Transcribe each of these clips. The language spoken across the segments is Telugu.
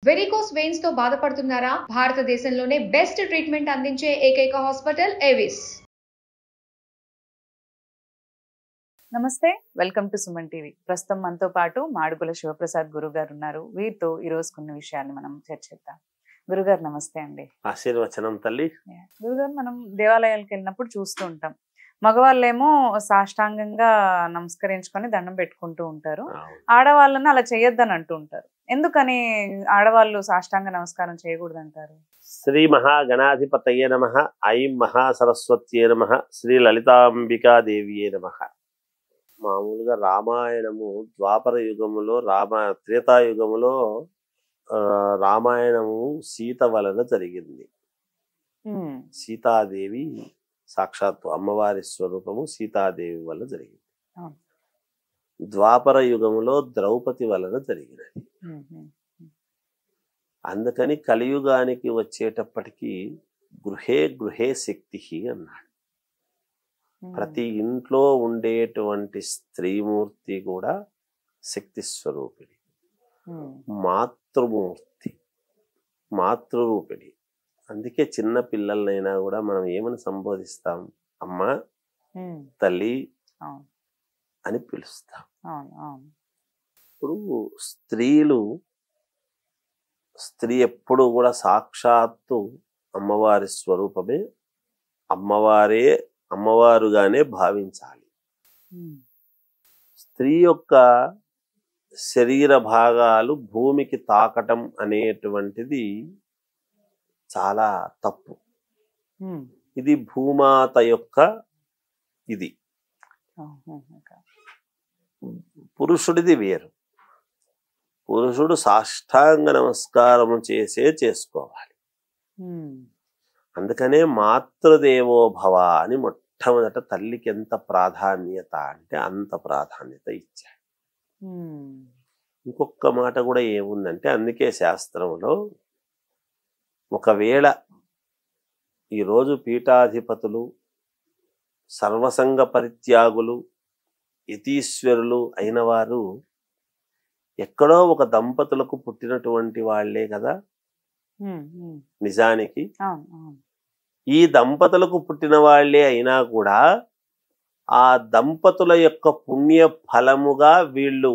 వెరికోస్ వెయిన్స్ తో బాధపడుతున్నారా? భారతదేశంలోనే బెస్ట్ ట్రీట్మెంట్ అందించే ఏకైక హాస్పిటల్ ఏవిస్. నమస్తే, వెల్కమ్ టు సుమన్ టీవీ. ప్రస్తుతం మనతో పాటు మాడుగుల శివప్రసాద్ గురువు గారు ఉన్నారు. వీరితో ఈరోజు కొన్ని విషయాన్ని మనం చర్చిద్దాం. గురుగారు నమస్తే అండి. ఆశీర్వచనం తల్లి. గురుగారు, మనం దేవాలయాలకు వెళ్ళినప్పుడు చూస్తూ ఉంటాం, మగవాళ్ళేమో సాష్టాంగంగా నమస్కరించుకొని దండం పెట్టుకుంటూ ఉంటారు, ఆడవాళ్ళని అలా చేయొద్దని అంటూ ఉంటారు. ఎందుకని ఆడవాళ్ళు సాష్టాంగ నమస్కారం చేయకూడదు అంటారు? శ్రీ మహాగణాధిపతయే నమః. ఐం మహాసరస్వత్యే నమః. శ్రీ లలితాంబికాదేవియే నమః. మామూలుగా రామాయణము ద్వాపర యుగములో త్రేతాయుగములో రామాయణము సీత వలన జరిగింది. సీతాదేవి సాక్షాత్తు అమ్మవారి స్వరూపము సీతాదేవి వల్ల జరిగింది. ద్వాపర యుగములో ద్రౌపది వలన జరిగినది. అందుకని కలియుగానికి వచ్చేటప్పటికి గృహే గృహే శక్తి అన్నాడు. ప్రతి ఇంట్లో ఉండేటువంటి స్త్రీమూర్తి కూడా శక్తి స్వరూపిణి, మాతృమూర్తి, మాతృరూపిణి. అందుకే చిన్న పిల్లలనైనా కూడా మనం ఏమని సంబోధిస్తాం? అమ్మ, తల్లి అని పిలుస్తాం. ఇప్పుడు స్త్రీ ఎప్పుడు కూడా సాక్షాత్తు అమ్మవారి స్వరూపమే, అమ్మవారుగానే భావించాలి. స్త్రీ యొక్క శరీర భాగాలు భూమికి తాకటం అనేటువంటిది చాలా తప్పు. ఇది భూమాత యొక్క ఇది. పురుషుడిది వేరు. పురుషుడు సాష్టాంగ నమస్కారం చేసుకోవాలి. అందుకనే మాతృదేవో భవ అని మొట్టమొదట తల్లికి ఎంత ప్రాధాన్యత అంటే అంత ప్రాధాన్యత ఇచ్చాడు. ఇంకొక మాట కూడా ఏముందంటే, అందుకే శాస్త్రంలో ఒకవేళ ఈరోజు పీఠాధిపతులు, సర్వసంగ పరిత్యాగులు, యతీశ్వరులు అయిన వారు ఎక్కడో ఒక దంపతులకు పుట్టినటువంటి వాళ్లే కదా నిజానికి. ఈ దంపతులకు పుట్టిన వాళ్లే అయినా కూడా ఆ దంపతుల యొక్క పుణ్య ఫలముగా వీళ్ళు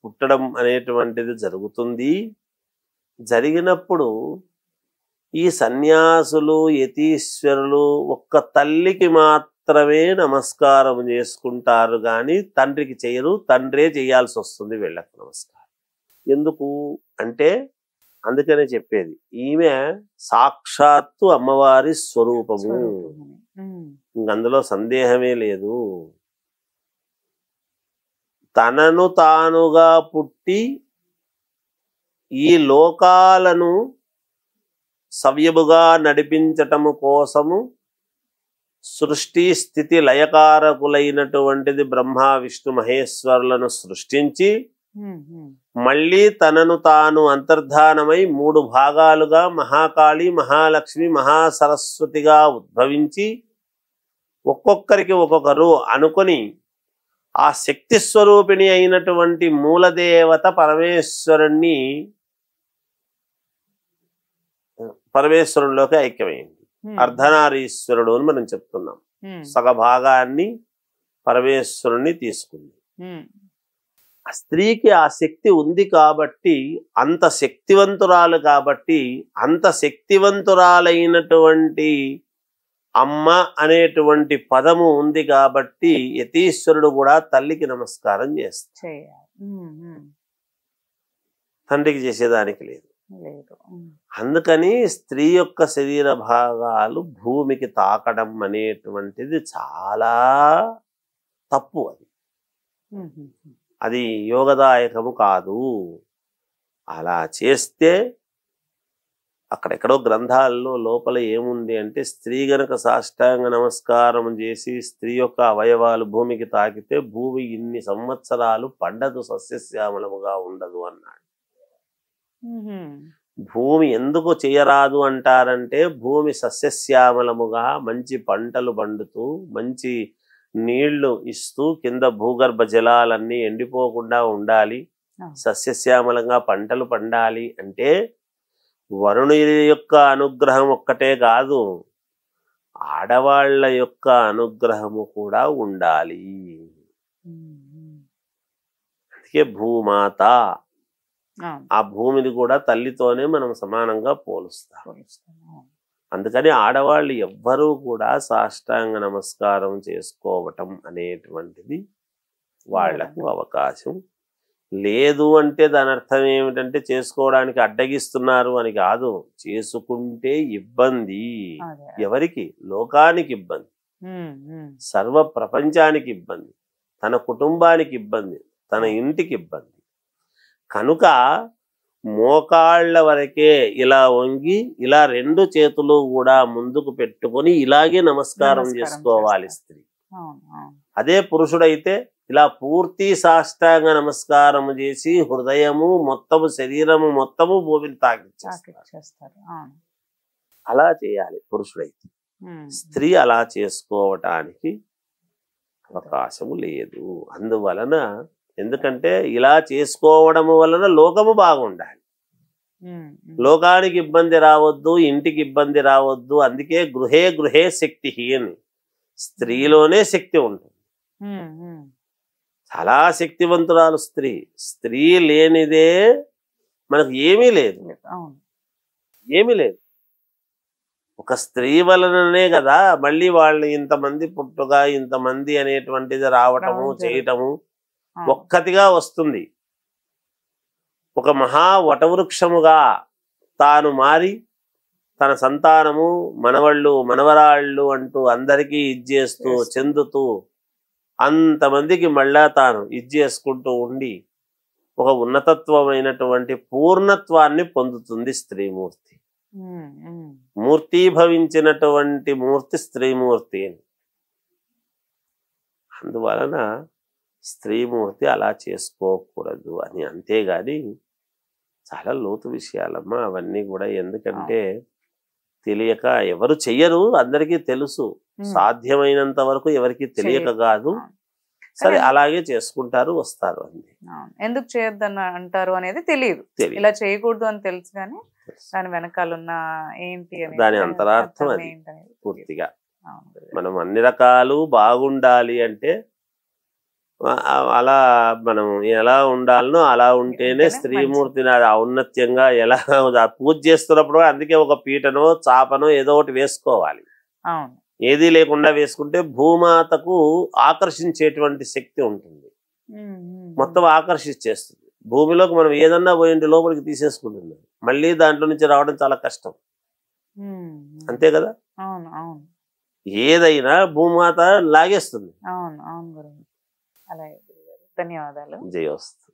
పుట్టడం అనేటువంటిది జరుగుతుంది. జరిగినప్పుడు ఈ సన్యాసులు, యతీశ్వరులు ఒక్క తల్లికి మాత్రమే నమస్కారం చేసుకుంటారు, కానీ తండ్రికి చేయరు. తండ్రే చేయాల్సి వస్తుంది వీళ్ళకు నమస్కారం. ఎందుకు అంటే, అందుకనే చెప్పేది, ఈమె సాక్షాత్తు అమ్మవారి స్వరూపము. అందులో సందేహమే లేదు. తనను తానుగా పుట్టి ఈ లోకాలను సవ్యముగా నడిపించటము కోసము సృష్టి స్థితి లయకారకులైనటువంటిది బ్రహ్మ విష్ణు మహేశ్వరులను సృష్టించి మళ్ళీ తనను తాను అంతర్ధానమై 3 భాగాలుగా మహాకాళి, మహాలక్ష్మి, మహాసరస్వతిగా ఉద్భవించి ఒక్కొక్కరికి ఒక్కొక్కరు అనుకొని ఆ శక్తి స్వరూపిణి అయినటువంటి మూలదేవత పరమేశ్వరునిలోకి ఐక్యమైంది. అర్ధనారీశ్వరుడు అని మనం చెప్తున్నాం. సగభాగాన్ని పరమేశ్వరుణ్ణి తీసుకుంది. ఆ స్త్రీకి ఆ శక్తి ఉంది కాబట్టి, అంత శక్తివంతురాలైనటువంటి అమ్మ అనేటువంటి పదము ఉంది కాబట్టి యతీశ్వరుడు కూడా తల్లికి నమస్కారం చేస్తాడు, తండ్రికి చేసేదానికి లేదు. అందుకని స్త్రీ యొక్క శరీర భాగాలు భూమికి తాకడం అనేటువంటిది చాలా తప్పు. అది యోగదాయకము కాదు. అలా చేస్తే అక్కడెక్కడో గ్రంథాల్లో లోపల ఏముంది అంటే, స్త్రీ గనక సాష్టాంగ నమస్కారం చేసి స్త్రీ యొక్క అవయవాలు భూమికి తాకితే భూమి ఇన్ని సంవత్సరాలు పండదు, సస్యశ్యామలముగా ఉండదు అన్నాడు. భూమి ఎందుకు చేయరాదు అంటారంటే, భూమి సస్యశ్యామలముగా మంచి పంటలు పండుతూ మంచి నీళ్లు ఇస్తూ కింద భూగర్భ జలాలన్నీ ఎండిపోకుండా ఉండాలి. సస్యశ్యామలంగా పంటలు పండాలి అంటే వరుణుని యొక్క అనుగ్రహం ఒక్కటే కాదు, ఆడవాళ్ల యొక్క అనుగ్రహము కూడా ఉండాలి. అందుకే భూమాత, ఆ భూమిని కూడా తల్లితోనే మనం సమానంగా పోలుస్తాం. అందుకని ఆడవాళ్ళు ఎవ్వరూ కూడా సాష్టాంగ నమస్కారం చేసుకోవటం అనేటువంటిది వాళ్లకు అవకాశం లేదు. అంటే దాని అర్థం ఏమిటంటే చేసుకోవడానికి అడ్డగిస్తున్నారు అని కాదు. చేసుకుంటే ఇబ్బంది. ఎవరికి? లోకానికి ఇబ్బంది, సర్వ ప్రపంచానికి ఇబ్బంది, తన కుటుంబానికి ఇబ్బంది, తన ఇంటికి ఇబ్బంది. కనుక మోకాళ్ళ వరకే ఇలా వంగి ఇలా రెండు చేతులు కూడా ముందుకు పెట్టుకొని ఇలాగే నమస్కారం చేసుకోవాలి స్త్రీ. అదే పురుషుడైతే ఇలా పూర్తి సాష్టాంగ నమస్కారం చేసి హృదయము మొత్తము శరీరము మొత్తము భూమిని తాకిచ్చేస్తారు. అలా చేయాలి పురుషుడైతే. స్త్రీ అలా చేసుకోవటానికి అవకాశము లేదు. అందువలన ఎందుకంటే ఇలా చేసుకోవడము వలన లోకము బాగుండాలి, లోకానికి ఇబ్బంది రావద్దు, ఇంటికి ఇబ్బంది రావద్దు. అందుకే గృహే గృహే శక్తి అని, స్త్రీలోనే శక్తి ఉంటుంది. చాలా శక్తివంతురాలు స్త్రీ. స్త్రీ లేనిదే మనకు ఏమీ లేదు, ఏమీ లేదు. ఒక స్త్రీ వలననే కదా మళ్ళీ వాళ్ళు ఇంతమంది పుట్టుగా ఇంతమంది అనేటువంటిది రావటము చేయటము ఒక్కటిగా వస్తుంది. ఒక మహా వటవృక్షముగా తాను మారి తన సంతానము మనవళ్ళు మనవరాళ్ళు అంటూ అందరికీ ఇచ్చేస్తూ చెందుతూ అంతమందికి మళ్ళా తాను ఇచ్చేసుకుంటూ ఉండి ఒక ఉన్నతత్వమైనటువంటి పూర్ణత్వాన్ని పొందుతుంది స్త్రీమూర్తి. మూర్తీభవించినటువంటి మూర్తి స్త్రీమూర్తి అని. అందువలన స్త్రీమూర్తి అలా చేసుకోకూడదు అని. అంతేగాని చాలా లోతు విషయాలమ్మా అవన్నీ కూడా. ఎందుకంటే తెలియక ఎవరు చెయ్యరు, అందరికీ తెలుసు. సాధ్యమైనంత వరకు ఎవరికి తెలియక కాదు. సరే అలాగే చేసుకుంటారు, వస్తారు. అంతే. ఎందుకు చేయొద్దని అంటారు అనేది తెలియదు, ఇలా చేయకూడదు అని తెలుసు. కానీ దాని వెనకాలన్న ఏంటి దాని అంతరార్థం అది పూర్తిగా. మనం అన్ని రకాలు బాగుండాలి అంటే అలా మనం ఎలా ఉండాలనో అలా ఉంటేనే స్త్రీమూర్తిని ఔన్నత్యంగా ఎలా పూజ చేస్తున్నప్పుడు అందుకే ఒక పీటనో చాపనో ఏదో ఒకటి వేసుకోవాలి. ఏదీ లేకుండా వేసుకుంటే భూమాతకు ఆకర్షించేటువంటి శక్తి ఉంటుంది, మొత్తం ఆకర్షించేస్తుంది. భూమిలోకి మనం ఏదన్నా పోయింటి లోపలికి తీసేసుకుంటున్నాం, మళ్ళీ దాంట్లో నుంచి రావడం చాలా కష్టం. అంతే కదా, ఏదైనా భూమాత లాగేస్తుంది. అలాగే ధన్యవాదాలు. జయోస్తు.